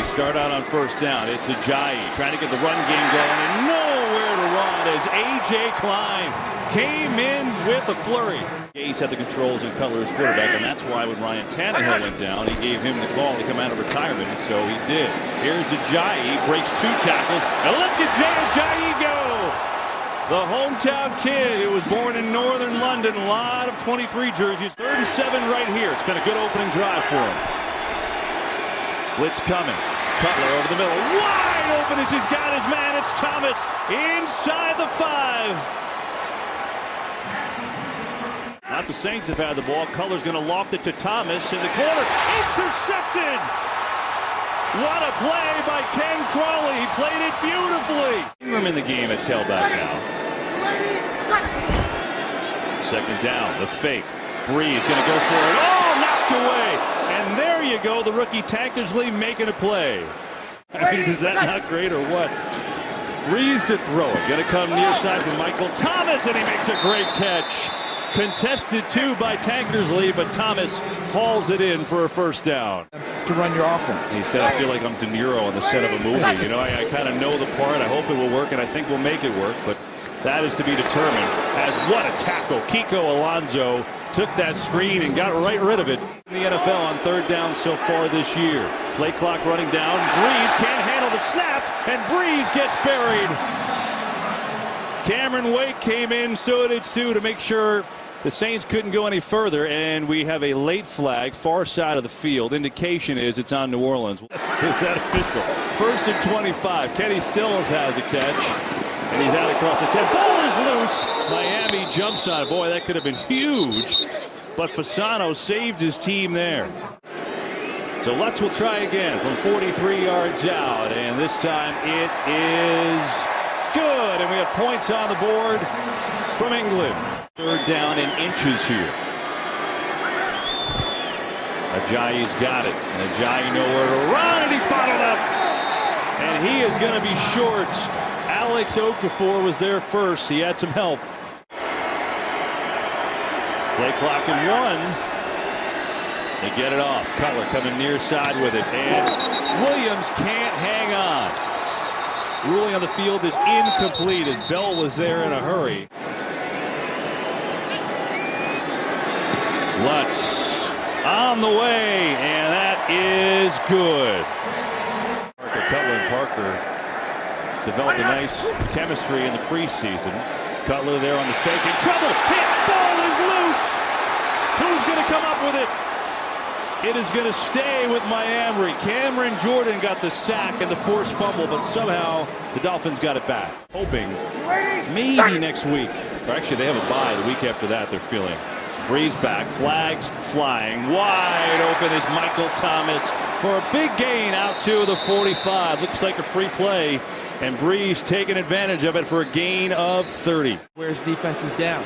They start out on first down. It's Ajayi trying to get the run game going and nowhere to run as A.J. Klein came in with a flurry. He's had the controls and Cutler as quarterback, and that's why when Ryan Tannehill went down, he gave him the call to come out of retirement, and so he did. Here's Ajayi, breaks 2 tackles, and look at Ajayi go! The hometown kid who was born in northern London, a lot of 23 jerseys. 3rd and 7 right here. It's been a good opening drive for him. Blitz coming. Cutler over the middle. Wide open as he's got his man. It's Thomas inside the 5. Not the Saints have had the ball. Cutler's going to loft it to Thomas in the corner. Intercepted! What a play by Ken Crawley. He played it beautifully. Ingram in the game at tailback now. 2nd down, the fake. Breeze going to go for it. Oh, knocked away. And there you go, the rookie Tankersley making a play. I mean, is that not great or what? Breeze to throw it. Going to come near side from Michael Thomas, and he makes a great catch. Contested 2 by Tankersley, but Thomas hauls it in for a 1st down. To run your offense. He said, I feel like I'm De Niro on the set of a movie. You know, I kind of know the part. I hope it will work, and I think we'll make it work. But that is to be determined. As what a tackle. Kiko Alonso took that screen and got right rid of it. In the NFL on 3rd down so far this year. Play clock running down. Breeze can't handle the snap, and Breeze gets buried. Cameron Wake came in, so did Sue, to make sure the Saints couldn't go any further, and we have a late flag, far side of the field. Indication is it's on New Orleans. Is that official? 1st and 25. Kenny Stills has a catch, and he's out across the 10. Ball is loose. Miami jumps on it. Boy, that could have been huge, but Fasano saved his team there. So Lutz will try again from 43 yards out, and this time it is good, and we have points on the board from England. 3rd down in inches here. Ajayi's got it. And Ajayi nowhere to run, and he's bottled up. And he is going to be short. Alex Okafor was there first. He had some help. Play clock in 1. They get it off. Cutler coming near side with it. And Williams can't hang on. Ruling on the field is incomplete as Bell was there in a hurry. Lutz on the way, and that is good. Cutler and Parker developed a nice chemistry in the preseason. Cutler there on the fake. In trouble. Hit. Ball is loose. Who's going to come up with it? It is going to stay with Miami. Cameron Jordan got the sack and the forced fumble, but somehow the Dolphins got it back. Hoping maybe next week. Or actually, they have a bye the week after that, they're feeling. Breeze back, flags flying. Wide open is Michael Thomas for a big gain out to the 45. Looks like a free play, and Breeze taking advantage of it for a gain of 30. Where's defense is down.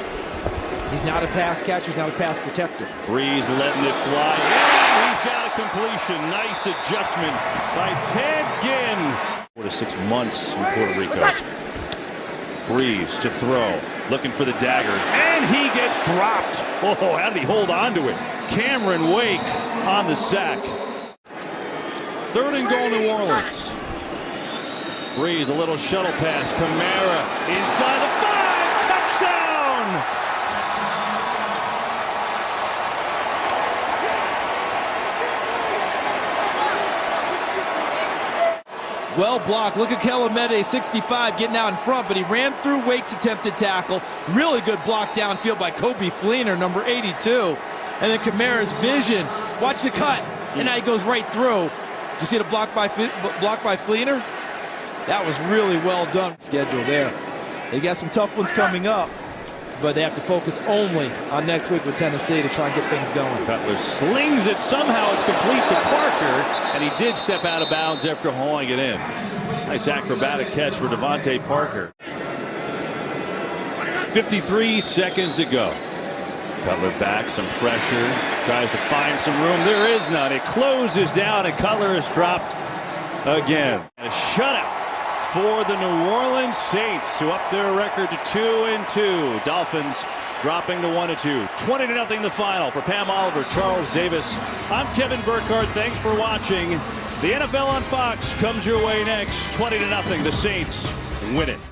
He's not a pass catcher, he's not a pass protector. Breeze letting it fly. And he's got a completion. Nice adjustment by Ted Ginn. 4 to 6 months in Puerto Rico. Breeze to throw. Looking for the dagger. And he gets dropped. Oh, how did he hold on to it? Cameron Wake on the sack. 3rd and goal, New Orleans. Breeze, a little shuttle pass. Kamara inside the 5. Touchdown! Well blocked. Look at Kelemede, 65, getting out in front, but he ran through Wake's attempted tackle. Really good block downfield by Kobe Fleener, number 82. And then Kamara's vision. Watch the cut. And now he goes right through. Did you see the block by Fleener? That was really well done. Schedule there. They got some tough ones coming up, but they have to focus only on next week with Tennessee to try and get things going. Cutler slings it. Somehow it's complete to Parker, and he did step out of bounds after hauling it in. Nice acrobatic catch for Devontae Parker. 53 seconds to go. Cutler back, some pressure, tries to find some room. There is none. It closes down, and Cutler is dropped again. A shutout for the New Orleans Saints, who up their record to 2-2. Dolphins dropping to 1-2. 20-0 the final. For Pam Oliver, Charles Davis, I'm Kevin Burkhardt. Thanks for watching. The NFL on Fox comes your way next. 20-0. The Saints win it.